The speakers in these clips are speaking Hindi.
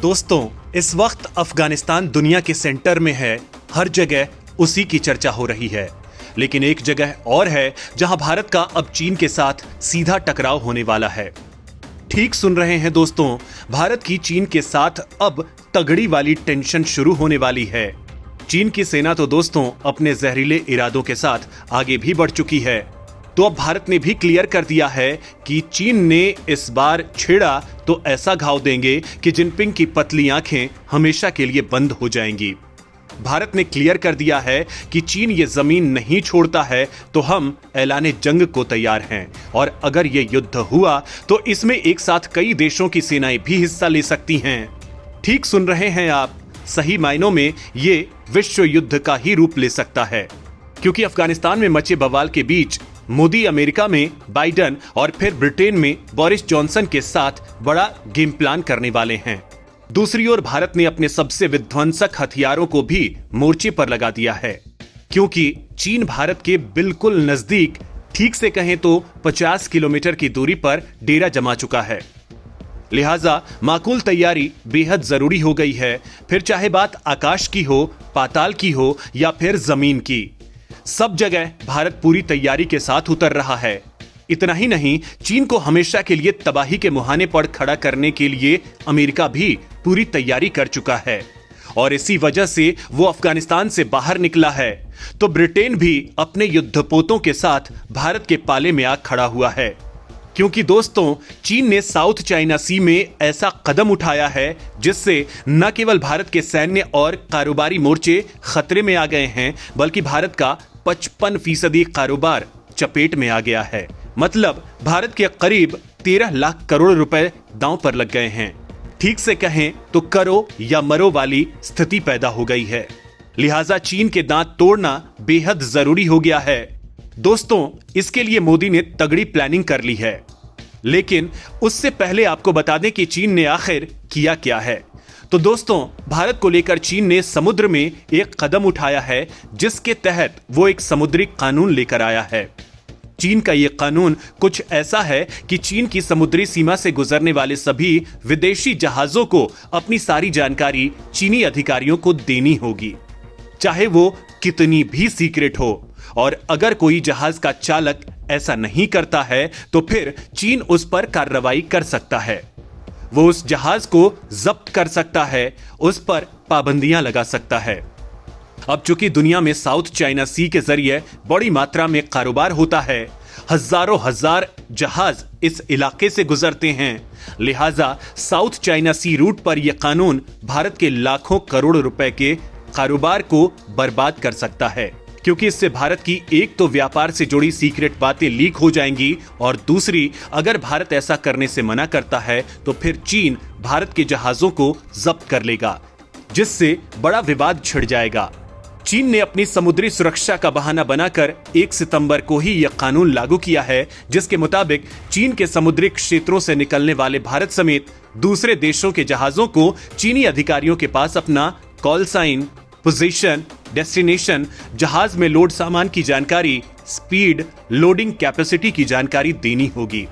दोस्तों, इस वक्त अफगानिस्तान दुनिया के सेंटर में है। हर जगह उसी की चर्चा हो रही है। लेकिन एक जगह और है जहां भारत का अब चीन के साथ सीधा टकराव होने वाला है। ठीक सुन रहे हैं दोस्तों, भारत की चीन के साथ अब तगड़ी वाली टेंशन शुरू होने वाली है। चीन की सेना तो दोस्तों अपने जहरीले इरादों के साथ आगे भी बढ़ चुकी है। तो अब भारत ने भी क्लियर कर दिया है कि चीन ने इस बार छेड़ा तो ऐसा घाव देंगे कि जिनपिंग की पतली आंखें हमेशा के लिए बंद हो जाएंगी। भारत ने क्लियर कर दिया है कि चीन ये जमीन नहीं छोड़ता है तो हम ऐलाने जंग को तैयार हैं, और अगर ये युद्ध हुआ तो इसमें एक साथ कई देशों की सेनाएं भी हिस्सा ले सकती हैं। ठीक सुन रहे हैं आप, सही मायनों में ये विश्व युद्ध का ही रूप ले सकता है, क्योंकि अफगानिस्तान में मचे बवाल के बीच मोदी अमेरिका में बाइडेन और फिर ब्रिटेन में बोरिस जॉनसन के साथ बड़ा गेम प्लान करने वाले हैं। दूसरी ओर भारत ने अपने सबसे विध्वंसक हथियारों को भी मोर्चे पर लगा दिया है, क्योंकि चीन भारत के बिल्कुल नजदीक, ठीक से कहें तो 50 किलोमीटर की दूरी पर डेरा जमा चुका है। लिहाजा माकूल तैयारी बेहद जरूरी हो गई है, फिर चाहे बात आकाश की हो, पाताल की हो या फिर जमीन की। सब जगह भारत पूरी तैयारी के साथ उतर रहा है। इतना ही नहीं, चीन को हमेशा के लिए तबाही के मुहाने पर खड़ा करने के लिए अमेरिका भी पूरी तैयारी कर चुका है, और इसी वजह से वो अफगानिस्तान से बाहर निकला है। तो ब्रिटेन भी अपने युद्धपोतों के साथ भारत के पाले में आ खड़ा हुआ है, क्योंकि दोस्तों चीन ने साउथ चाइना सी में ऐसा कदम उठाया है जिससे न केवल भारत के सैन्य और कारोबारी मोर्चे खतरे में आ गए हैं, बल्कि भारत का 55% कारोबार चपेट में आ गया है। मतलब भारत के करीब 13 लाख करोड़ रुपए दांव पर लग गए हैं। ठीक से कहें तो करो या मरो वाली स्थिति पैदा हो गई है। लिहाजा चीन के दांत तोड़ना बेहद जरूरी हो गया है। दोस्तों, इसके लिए मोदी ने तगड़ी प्लानिंग कर ली है, लेकिन उससे पहले आपको बता दें कि चीन ने आखिर किया क्या है। तो दोस्तों, भारत को लेकर चीन ने समुद्र में एक कदम उठाया है, जिसके तहत वो एक समुद्री कानून लेकर आया है। चीन का ये कानून कुछ ऐसा है कि चीन की समुद्री सीमा से गुजरने वाले सभी विदेशी जहाजों को अपनी सारी जानकारी चीनी अधिकारियों को देनी होगी, चाहे वो कितनी भी सीक्रेट हो। और अगर कोई जहाज का चालक ऐसा नहीं करता है तो फिर चीन उस पर कार्रवाई कर सकता है। वो उस जहाज को जब्त कर सकता है, उस पर पाबंदियां लगा सकता है। अब चूंकि दुनिया में साउथ चाइना सी के जरिए बड़ी मात्रा में कारोबार होता है, हजारों हजार जहाज इस इलाके से गुजरते हैं, लिहाजा साउथ चाइना सी रूट पर यह कानून भारत के लाखों करोड़ रुपए के कारोबार को बर्बाद कर सकता है, क्योंकि इससे भारत की एक तो व्यापार से जुड़ी सीक्रेट बातें लीक हो जाएंगी, और दूसरी, अगर भारत ऐसा करने से मना करता है तो फिर चीन भारत के जहाजों को जब्त कर लेगा, जिससे बड़ा विवाद छिड़ जाएगा। चीन ने अपनी समुद्री सुरक्षा का बहाना बनाकर 1 सितंबर को ही यह कानून लागू किया है, जिसके मुताबिक चीन के समुद्री क्षेत्रों से निकलने वाले भारत समेत दूसरे देशों के जहाजों को चीनी अधिकारियों के पास अपना कॉल साइन, पोजीशन, डेस्टिनेशन, जहाज में लोड सामान की जानकारी, स्पीड, लोडिंग कैपेसिटी की जानकारी देनी होगी।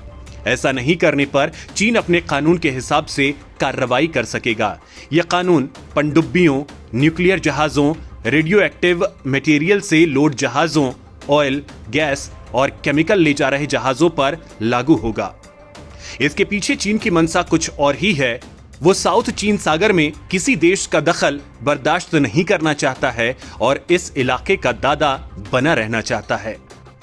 ऐसा नहीं करने पर चीन अपने कानून के हिसाब से कार्रवाई कर सकेगा। यह कानून पनडुब्बियों, न्यूक्लियर जहाजों, रेडियो एक्टिव मटेरियल से लोड जहाजों, ऑयल, गैस और केमिकल ले जा रहे जहाजों पर लागू होगा। इसके पीछे चीन की मंशा कुछ और ही है। वो साउथ चीन सागर में किसी देश का दखल बर्दाश्त नहीं करना चाहता है और इस इलाके का दादा बना रहना चाहता है।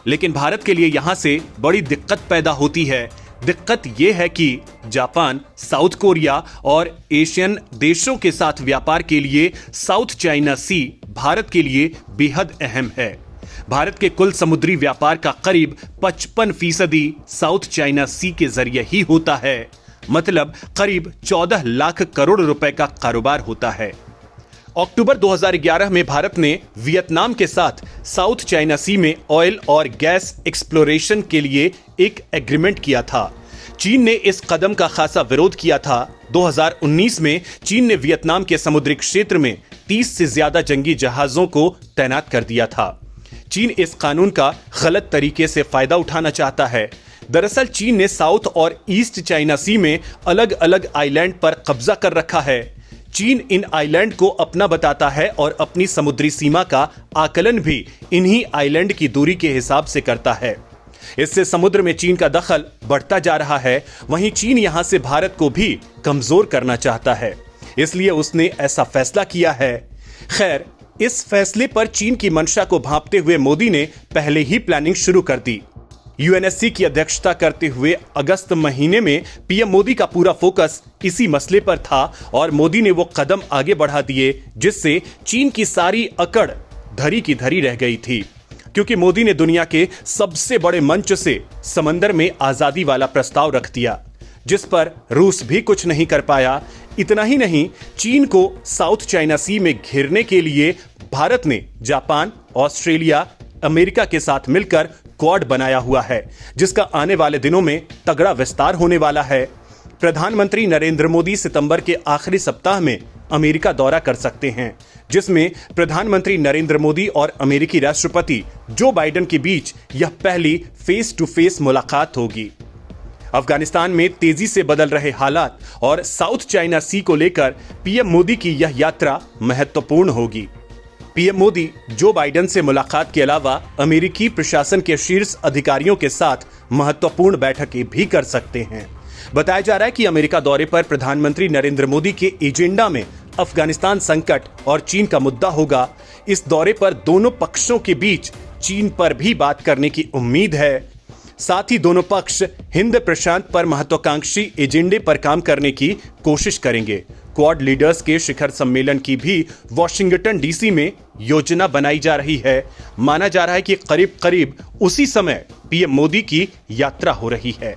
लेकिन भारत के लिए यहां से बड़ी दिक्कत पैदा होती है। दिक्कत यह है कि जापान, साउथ कोरिया और एशियन देशों के साथ व्यापार के लिए साउथ चाइना सी भारत के लिए बेहद अहम है। भारत के कुल समुद्री व्यापार का करीब 55% साउथ चाइना सी के जरिए ही होता है। मतलब करीब 14 लाख करोड़ रुपए का कारोबार होता है। अक्टूबर 2011 में भारत ने वियतनाम के साथ साउथ चाइना सी में ऑयल और गैस एक्सप्लोरेशन के लिए एक एग्रीमेंट किया था। चीन ने इस कदम का खासा विरोध किया था। 2019 में चीन ने वियतनाम के समुद्री क्षेत्र में 30 से ज्यादा जंगी जहाजों को तैनात कर दिया था। चीन इस कानून का गलत तरीके से फायदा उठाना चाहता है। दरअसल चीन ने साउथ और ईस्ट चाइना सी में अलग अलग आइलैंड पर कब्जा कर रखा है। चीन इन आइलैंड को अपना बताता है और अपनी समुद्री सीमा का आकलन भी इन्हीं आइलैंड की दूरी के हिसाब से करता है। इससे समुद्र में चीन का दखल बढ़ता जा रहा है। वहीं चीन यहां से भारत को भी कमजोर करना चाहता है, इसलिए उसने ऐसा फैसला किया है। खैर, इस फैसले पर चीन की मंशा को भांपते हुए मोदी ने पहले ही प्लानिंग शुरू कर दी। यूएनएससी की अध्यक्षता करते हुए अगस्त महीने में पीएम मोदी का पूरा फोकस इसी मसले पर था और मोदी ने वो कदम आगे बढ़ा दिए जिससे चीन की सारी अकड़ धरी की धरी रह गई थी, क्योंकि मोदी ने दुनिया के सबसे बड़े मंच से समंदर में आजादी वाला प्रस्ताव रख दिया, जिस पर रूस भी कुछ नहीं कर पाया। इतना ही नहीं, चीन को साउथ चाइना सी में घेरने के लिए भारत ने जापान, ऑस्ट्रेलिया, अमेरिका के साथ मिलकर क्वाड बनाया हुआ है, जिसका आने वाले दिनों में तगड़ा विस्तार होने वाला है। प्रधानमंत्री नरेंद्र मोदी सितंबर के आखिरी सप्ताह में अमेरिका दौरा कर सकते हैं, जिसमें प्रधानमंत्री नरेंद्र मोदी और अमेरिकी राष्ट्रपति जो बाइडेन के बीच यह पहली फेस टू फेस मुलाकात होगी। अफगानिस्तान में तेजी से बदल रहे हालात और साउथ चाइना सी को लेकर पीएम मोदी की यह यात्रा महत्वपूर्ण होगी। पीएम मोदी जो बाइडेन से मुलाकात के अलावा अमेरिकी प्रशासन के शीर्ष अधिकारियों के साथ महत्वपूर्ण बैठकें भी कर सकते हैं। बताया जा रहा है कि अमेरिका दौरे पर प्रधानमंत्री नरेंद्र मोदी के एजेंडा में अफगानिस्तान संकट और चीन का मुद्दा होगा। इस दौरे पर दोनों पक्षों के बीच चीन पर भी बात करने की उम्मीद है। साथ ही दोनों पक्ष हिंद प्रशांत पर महत्वाकांक्षी एजेंडे पर काम करने की कोशिश करेंगे। क्वाड लीडर्स के शिखर सम्मेलन की भी वॉशिंगटन डीसी में योजना बनाई जा रही है। माना जा रहा है कि करीब करीब उसी समय पीएम मोदी की यात्रा हो रही है।